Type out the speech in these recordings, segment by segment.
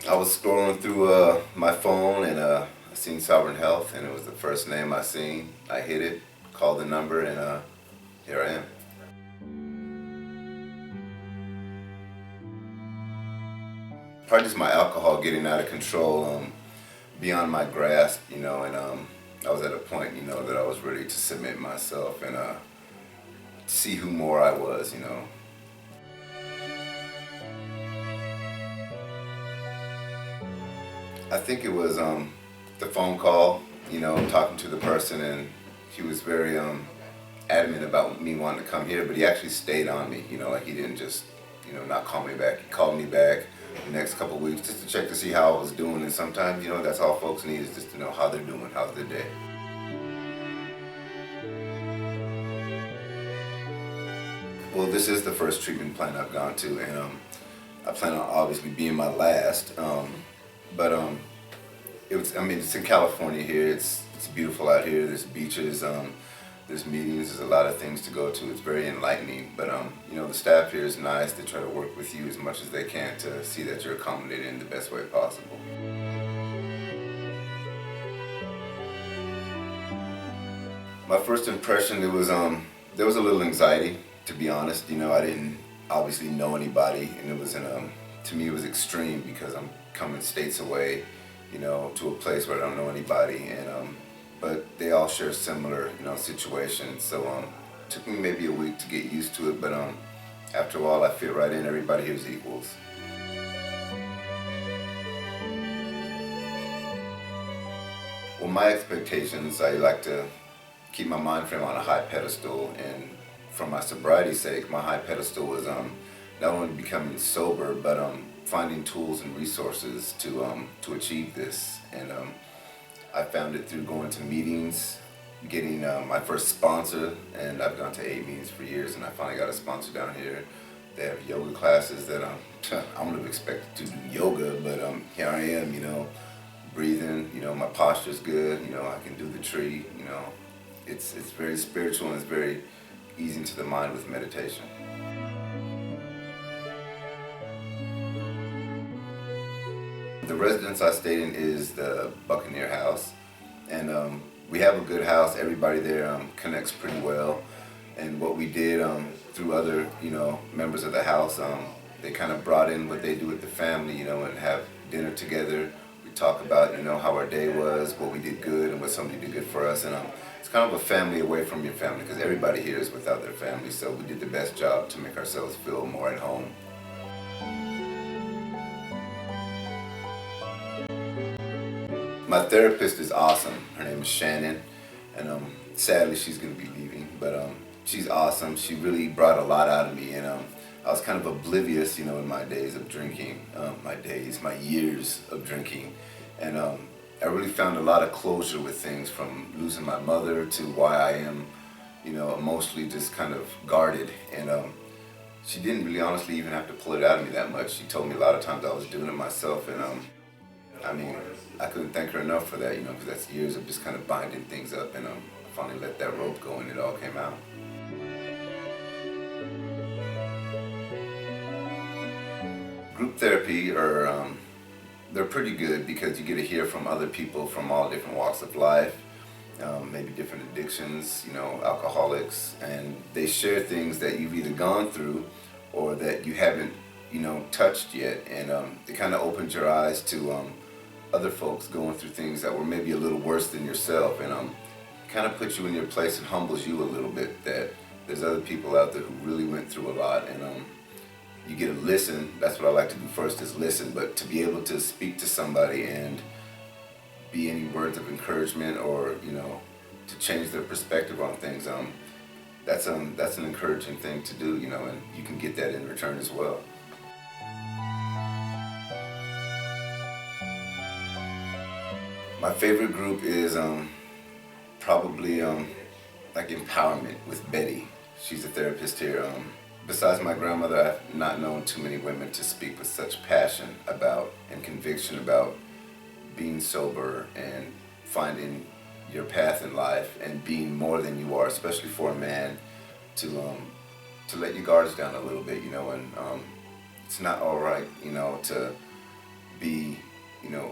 I was scrolling through my phone and I seen Sovereign Health, and it was the first name I seen. I hit it, called the number, and here I am. Probably just my alcohol getting out of control, beyond my grasp, and I was at a point, that I was ready to submit myself and see who more I was. I think it was the phone call, talking to the person, and he was very adamant about me wanting to come here, but he actually stayed on me, like he didn't just, not call me back. He called me back the next couple of weeks just to check to see how I was doing, and sometimes, that's all folks need is just to know how they're doing, how's their day. Well, this is the first treatment plan I've gone to, and I plan on obviously being my last. But it was. I mean, it's in California here. It's beautiful out here. There's beaches. There's meetings. There's a lot of things to go to. It's very enlightening. But the staff here is nice. They try to work with you as much as they can to see that you're accommodated in the best way possible. My first impression, there was a little anxiety, to be honest. I didn't obviously know anybody, and it was to me it was extreme because I'm coming states away, to a place where I don't know anybody, and but they all share similar, situations. So it took me maybe a week to get used to it, but after a while I fit right in. Everybody here is equals. Well, my expectations, I like to keep my mind frame on a high pedestal, and for my sobriety's sake, my high pedestal was not only becoming sober, but finding tools and resources to achieve this. And I found it through going to meetings, getting my first sponsor, and I've gone to 8 meetings for years, and I finally got a sponsor down here. They have yoga classes that I wouldn't have expected to do yoga, but here I am, breathing, my posture's good, I can do the tree, it's very spiritual and it's very easing to the mind with meditation. The residence I stayed in is the Buccaneer House, and we have a good house. Everybody there connects pretty well, and what we did through other members of the house, they kind of brought in what they do with the family, and have dinner together. We talk about how our day was, what we did good, and what somebody did good for us, and it's kind of a family away from your family because everybody here is without their family. So we did the best job to make ourselves feel more at home. My therapist is awesome. Her name is Shannon, and sadly she's going to be leaving, but she's awesome. She really brought a lot out of me, and I was kind of oblivious, in my days of drinking, my years of drinking, and I really found a lot of closure with things, from losing my mother to why I am, emotionally just kind of guarded, and she didn't really honestly even have to pull it out of me that much. She told me a lot of times I was doing it myself, and I mean, I couldn't thank her enough for that, because that's years of just kind of binding things up, and I finally let that rope go and it all came out. Group therapy they're pretty good because you get to hear from other people from all different walks of life, maybe different addictions, alcoholics, and they share things that you've either gone through or that you haven't, touched yet, and it kind of opens your eyes to other folks going through things that were maybe a little worse than yourself, and kind of puts you in your place and humbles you a little bit that there's other people out there who really went through a lot, and you get to listen. That's what I like to do first, is listen, but to be able to speak to somebody and be any words of encouragement or, to change their perspective on things, that's an encouraging thing to do, and you can get that in return as well. My favorite group is probably like empowerment with Betty. She's a therapist here. Besides my grandmother, I've not known too many women to speak with such passion about and conviction about being sober and finding your path in life and being more than you are, especially for a man, to let your guards down a little bit, and it's not all right, to be,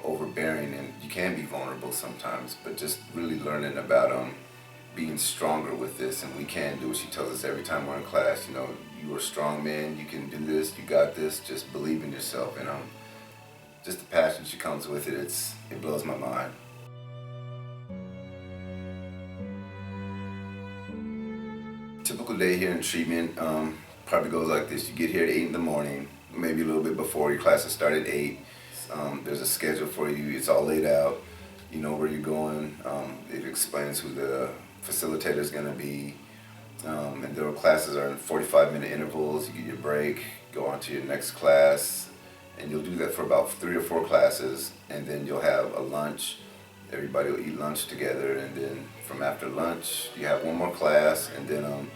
overbearing, and you can be vulnerable sometimes, but just really learning about being stronger with this, and we can do it. She tells us every time we're in class, you are a strong man, you can do this, you got this, just believe in yourself, and just the passion she comes with it, it blows my mind. Typical day here in treatment probably goes like this. You get here at 8 in the morning, maybe a little bit before. Your classes start at 8. There's a schedule for you. It's all laid out. You know where you're going. It explains who the facilitator is going to be. And the classes are in 45-minute intervals. You get your break, go on to your next class, and you'll do that for about 3 or 4 classes, and then you'll have a lunch. Everybody will eat lunch together, and then from after lunch, you have one more class, and then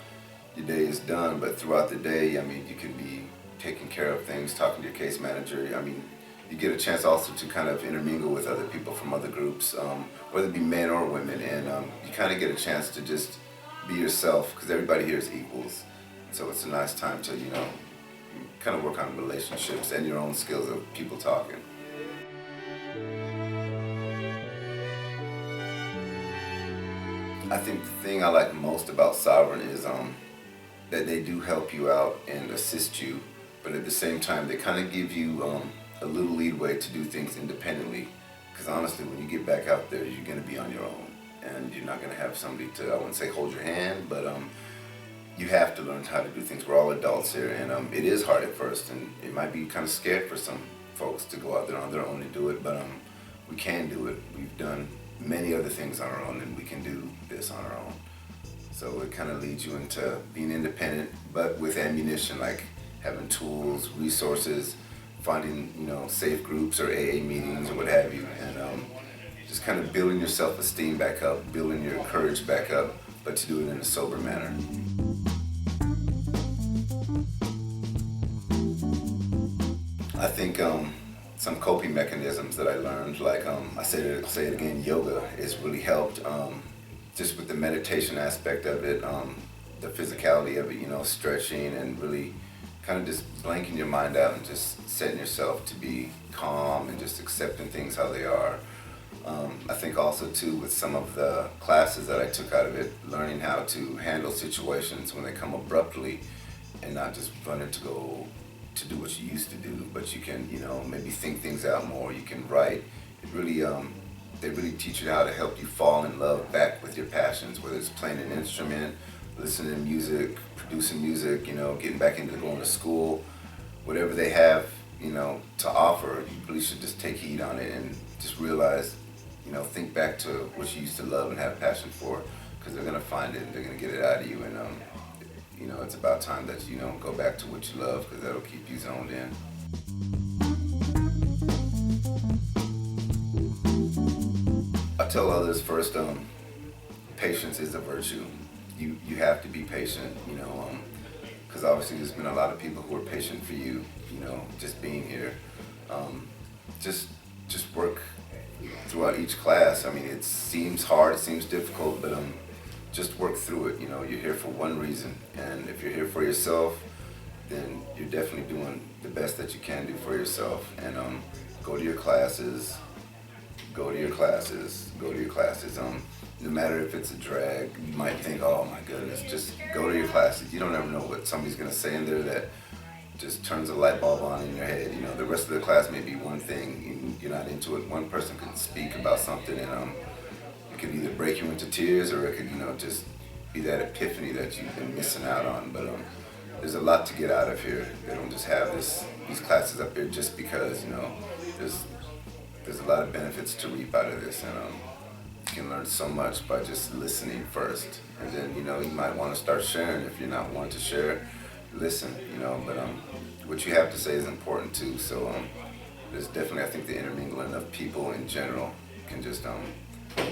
your day is done. But throughout the day, you can be taking care of things, talking to your case manager. You get a chance also to kind of intermingle with other people from other groups, whether it be men or women, and you kind of get a chance to just be yourself, because everybody here is equals. So it's a nice time to, kind of work on relationships and your own skills of people talking. I think the thing I like most about Sovereign is that they do help you out and assist you, but at the same time they kind of give you a little leadway to do things independently, because honestly when you get back out there you're going to be on your own, and you're not going to have somebody to, I wouldn't say hold your hand, but you have to learn how to do things. We're all adults here, and it is hard at first, and it might be kind of scared for some folks to go out there on their own and do it, but we can do it. We've done many other things on our own, and we can do this on our own. So it kind of leads you into being independent, but with ammunition, like having tools, resources, finding safe groups or AA meetings or what have you, and just kind of building your self-esteem back up, building your courage back up, but to do it in a sober manner. I think some coping mechanisms that I learned, like I say it again, yoga has really helped, just with the meditation aspect of it, the physicality of it, stretching and really kind of just blanking your mind out and just setting yourself to be calm and just accepting things how they are. I think also too with some of the classes that I took out of it, learning how to handle situations when they come abruptly and not just running to go to do what you used to do, but you can, maybe think things out more. You can write. It really, they really teach you how to help you fall in love back with your passions, whether it's playing an instrument, listening to music, producing music, getting back into going to school, whatever they have, to offer. You really should just take heed on it and just realize, think back to what you used to love and have passion for, because they're gonna find it and they're gonna get it out of you, and it's about time that you go back to what you love, because that'll keep you zoned in. I tell others first, patience is a virtue. You have to be patient, because obviously there's been a lot of people who are patient for you, just being here. Just work throughout each class. It seems hard, it seems difficult, but just work through it. You're here for one reason, and if you're here for yourself, then you're definitely doing the best that you can do for yourself. And go to your classes, go to your classes, go to your classes. No matter if it's a drag, you might think, oh my goodness, just go to your classes. You don't ever know what somebody's gonna say in there that just turns a light bulb on in your head. The rest of the class may be one thing, you're not into it. One person can speak about something, and it could either break you into tears, or it could, just be that epiphany that you've been missing out on. But there's a lot to get out of here. They don't just have these classes up here just because, there's a lot of benefits to reap out of this, and you can learn so much by just listening first, and then you might want to start sharing. If you're not wanting to share, listen, but what you have to say is important too. So there's definitely, I think, the intermingling of people in general can just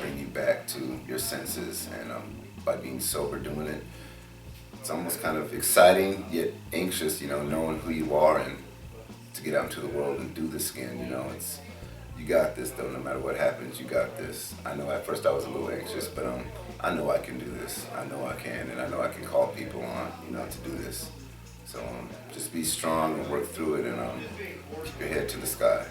bring you back to your senses, and by being sober doing it, it's almost kind of exciting yet anxious, knowing who you are and to get out into the world and do this again. It's, you got this though. No matter what happens, you got this. I know at first I was a little anxious, but I know I can do this. I know I can, and I know I can call people on, to do this. So just be strong and work through it, and keep your head to the sky.